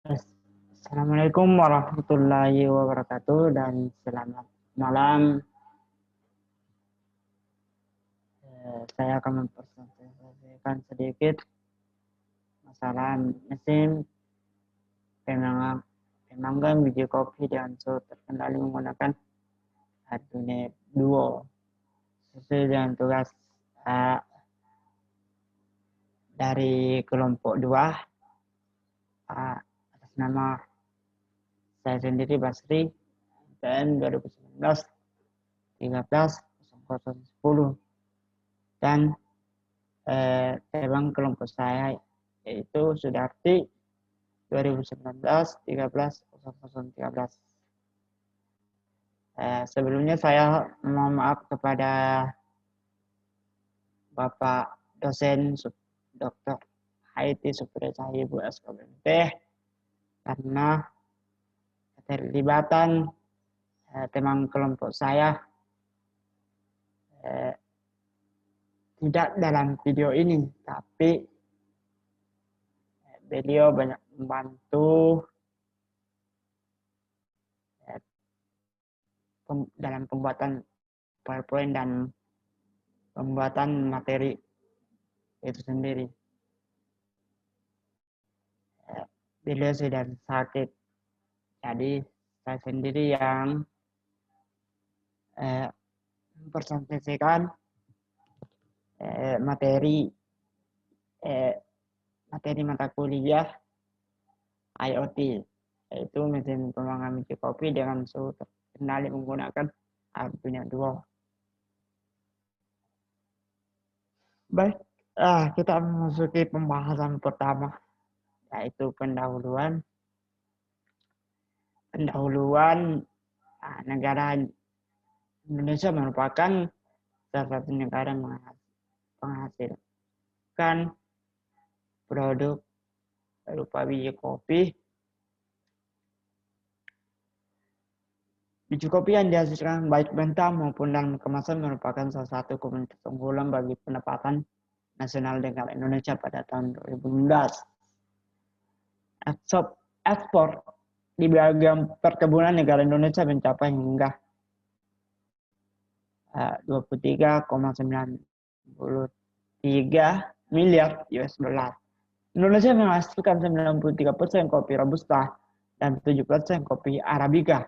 Assalamualaikum warahmatullahi wabarakatuh dan selamat malam. Saya akan mempresentasikan sedikit masalah mesin pemanggang biji kopi dengan suhu terkendali menggunakan Arduino Duo sesuai dengan tugas uh, dari kelompok 2 atas nama saya sendiri Basri dan 2019 13 0010 dan terbang kelompok saya yaitu Sudarti 2019 13 0013. Sebelumnya saya mohon maaf kepada Bapak dosen Dr. Haiti Supriya Ibu SKBMT karena keterlibatan teman kelompok saya tidak dalam video ini, tapi beliau banyak membantu dalam pembuatan PowerPoint dan pembuatan materi itu sendiri. Beliau sedang sakit, jadi saya sendiri yang mempresentasikan materi mata kuliah IoT, yaitu mesin pemanggang biji kopi dengan suhu terkendali menggunakan Arduino Duo. Baik, kita memasuki pembahasan pertama, yaitu pendahuluan negara Indonesia merupakan salah satu negara menghasilkan produk berupa biji kopi. Biji kopi yang dihasilkan baik mentah maupun dalam kemasan merupakan salah satu komoditas unggulan bagi pendapatan nasional negara Indonesia pada tahun 2019. Ekspor di bagian perkebunan negara Indonesia mencapai hingga 23,93 miliar US dollar. Indonesia menghasilkan 93% kopi Robusta dan 7% kopi Arabica.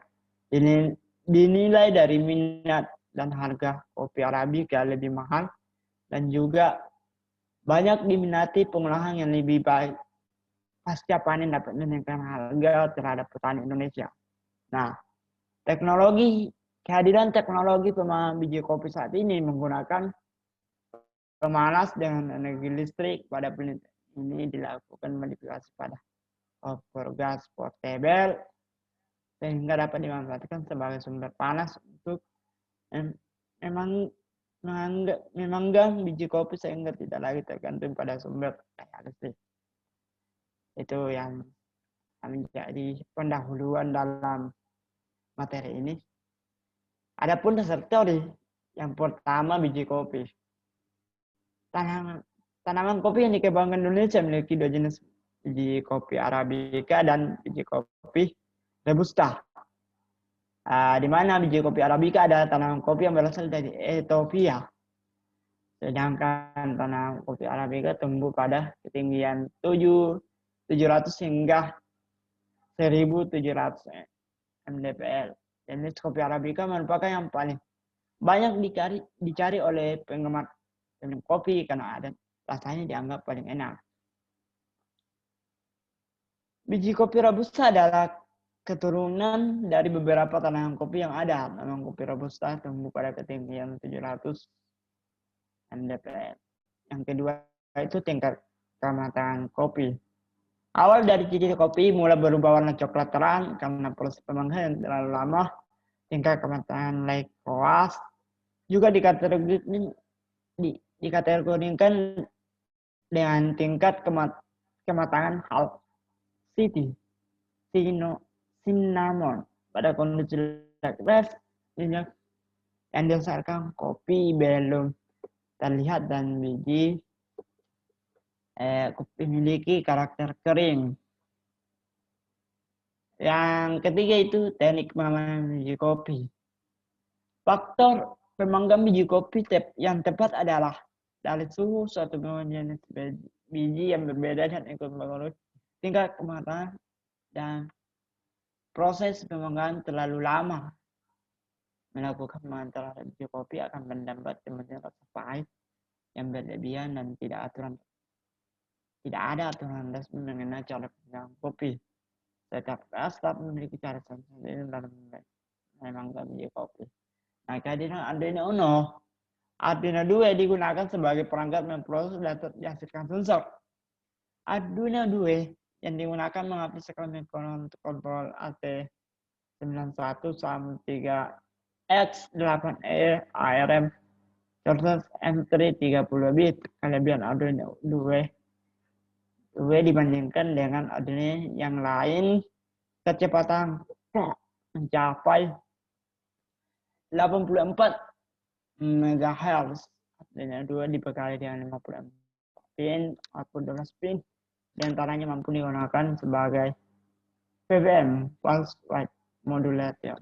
Ini dinilai dari minat dan harga kopi Arabica lebih mahal dan juga banyak diminati pengolahan yang lebih baik. Pasca panen dapat menaikkan harga terhadap petani Indonesia. Nah, kehadiran teknologi pemanggangan biji kopi saat ini menggunakan pemanas dengan energi listrik pada penelitian ini dilakukan modifikasi pada kompor gas portable sehingga dapat dimanfaatkan sebagai sumber panas untuk memanggang biji kopi sehingga tidak lagi tergantung pada sumber daya listrik. Itu yang menjadi pendahuluan dalam materi ini. Adapun dasar teori, yang pertama biji kopi. Tanaman kopi yang dikembangkan Indonesia memiliki dua jenis, biji kopi Arabica dan biji kopi Robusta. Di mana biji kopi Arabica adalah tanaman kopi yang berasal dari Ethiopia. Sedangkan tanaman kopi Arabica tumbuh pada ketinggian 700 hingga 1700 mdpl. Jenis kopi Arabica merupakan yang paling banyak dicari oleh penggemar minum kopi karena rasanya dianggap paling enak. Biji kopi Robusta adalah keturunan dari beberapa tanaman kopi yang ada. Tanaman kopi Robusta tumbuh pada ketinggian 700 mdpl. Yang kedua itu tingkat kematangan kopi. Awal dari ciri kopi mulai berubah warna coklat terang karena proses pemanggangan terlalu lama. Tingkat kematangan mulai koas. Juga dikategorikan dengan tingkat kematangan half city cinnamon pada kondisi lakres yang didasarkan kopi belum terlihat dan biji kopi memiliki karakter kering. Yang ketiga itu teknik pengamanan biji kopi. Faktor pemanggang biji kopi yang tepat adalah dari suhu suatu jenis biji yang berbeda dan ikut menurut tingkat kematangan dan proses pemanggangan terlalu lama. Melakukan pemanggangan terhadap biji kopi akan mendapat rasa pahit yang berlebihan dan tidak ada aturan resmi mengenai cara pemanggangan kopi. Setiap staf memiliki cara sendiri dalam memanggang biji kopi. Nah, kehadiran Arduino Uno, Arduino 2 digunakan sebagai perangkat memproses data dihasilkan sensor. Arduino 2 yang digunakan mengaplikasikan mikrokontroller AT91-3X8E ARM Cortex M3 30 bit. Kelebihan Arduino 2 dibandingkan dengan Arduino yang lain, kecepatan mencapai 84 MHz. Arduino 2 dibekali dengan 54 pin, output 12 pin, diantaranya mampu digunakan sebagai PWM, pulse width modulator.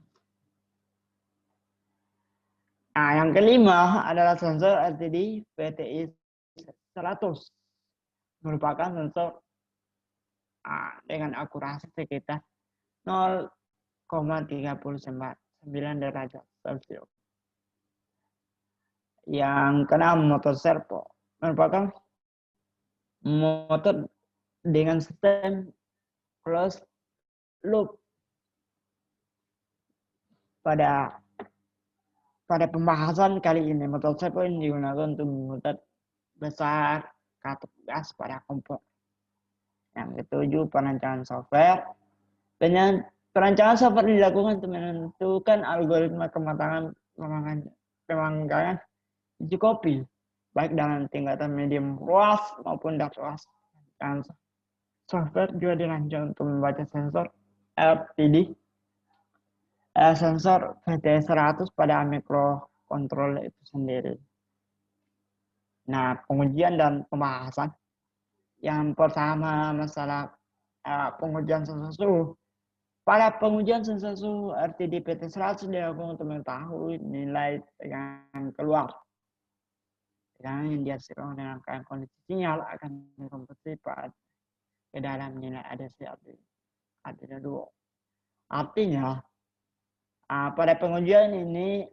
Nah, yang kelima adalah sensor LCD PTI 100. Merupakan sensor dengan akurasi sekitar 0,39 derajat Celcius. Yang keenam, motor servo. Merupakan motor dengan sistem closed loop. Pada pembahasan kali ini, motor servo ini digunakan untuk memutar besar katup gas pada kompor. Yang ketujuh, perancangan software. Perancangan software dilakukan untuk menentukan algoritma kematangan pemanggangan biji kopi, baik dalam tingkatan medium luas maupun dark luas. Dan software juga dirancang untuk membaca sensor LCD, sensor VT100 pada mikrokontroller itu sendiri. Nah, pengujian dan pembahasan. Yang pertama, masalah pengujian sensor suhu. Pada pengujian sensor suhu RTD PT100 dilakukan untuk mengetahui nilai tegangan keluar. Tegangan yang dihasilkan dengan kondisi sinyal akan dikonversi ke dalam nilai ADC Arduino 2. Artinya, pada pengujian ini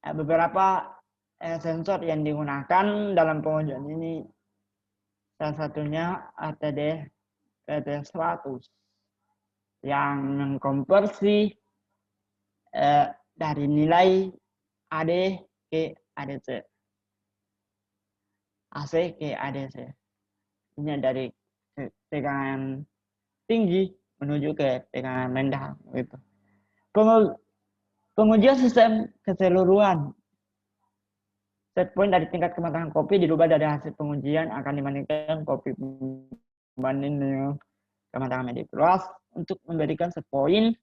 beberapa sensor yang digunakan dalam pengujian ini, salah satunya RTD PT100 yang mengkonversi dari nilai AD ke ADC, AC ke ADC. Ini dari tegangan tinggi menuju ke tegangan rendah gitu. Pengujian sistem keseluruhan. Set point dari tingkat kematangan kopi dirubah dari hasil pengujian akan dibandingkan kopi banding dengan kematangan media luas untuk memberikan set point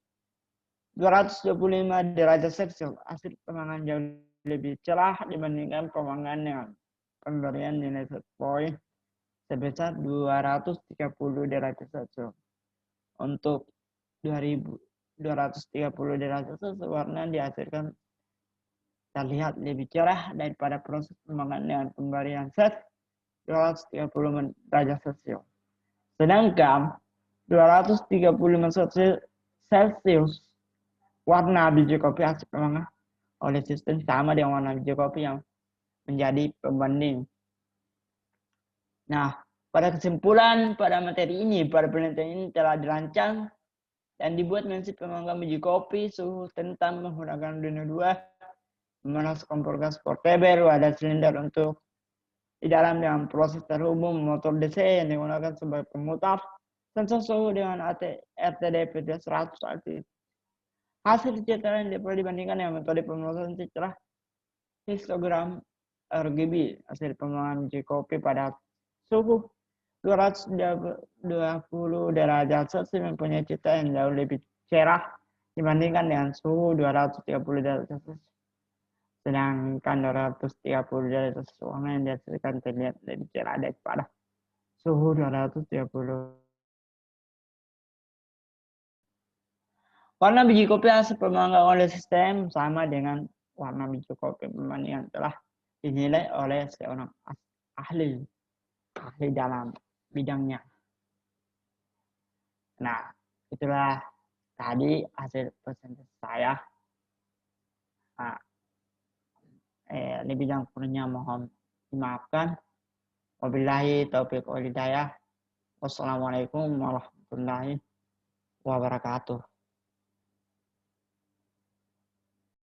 225 derajat Celcius. Hasil pemanggangan jauh lebih cerah dibandingkan pemanggangan dengan pemberian nilai set point sebesar 230 derajat Celcius. Untuk 230 derajat Celcius, warna dihasilkan terlihat lebih cerah daripada proses pemanggangan dengan pemberian set 230 derajat Celcius. Sedangkan 235 Celcius warna biji kopi hasil pemanggangan oleh sistem sama dengan warna biji kopi yang menjadi pembanding. Nah, pada kesimpulan pada materi ini, pada penelitian ini telah dirancang dan dibuat prinsip pemanggangan biji kopi suhu tentang menggunakan Arduino 2, memasuk kompor gas portable, ada silinder untuk di dalam dengan proses terhubung motor DC yang digunakan sebagai pemutar sensor suhu dengan RTD PT100 aktif. Hasil citra yang dapat dibandingkan dengan metode pemrosesan citra histogram RGB. Hasil pemanggangan biji kopi pada suhu 220 derajat Celcius mempunyai citra yang jauh lebih cerah dibandingkan dengan suhu 230 derajat Celcius. Sedangkan 230 derajat Celcius warna yang dihasilkan terlihat lebih cerah daripada suhu 230 Warna biji kopi hasil pemanggangan oleh sistem sama dengan warna biji kopi yang telah dinilai oleh seorang ahli dalam bidangnya. Nah, itulah tadi hasil presentasi saya. Nah, lebih dan kurangnya mohon dimaafkan. Wabillahi taufiq wal hidayah. Wassalamualaikum warahmatullahi wabarakatuh.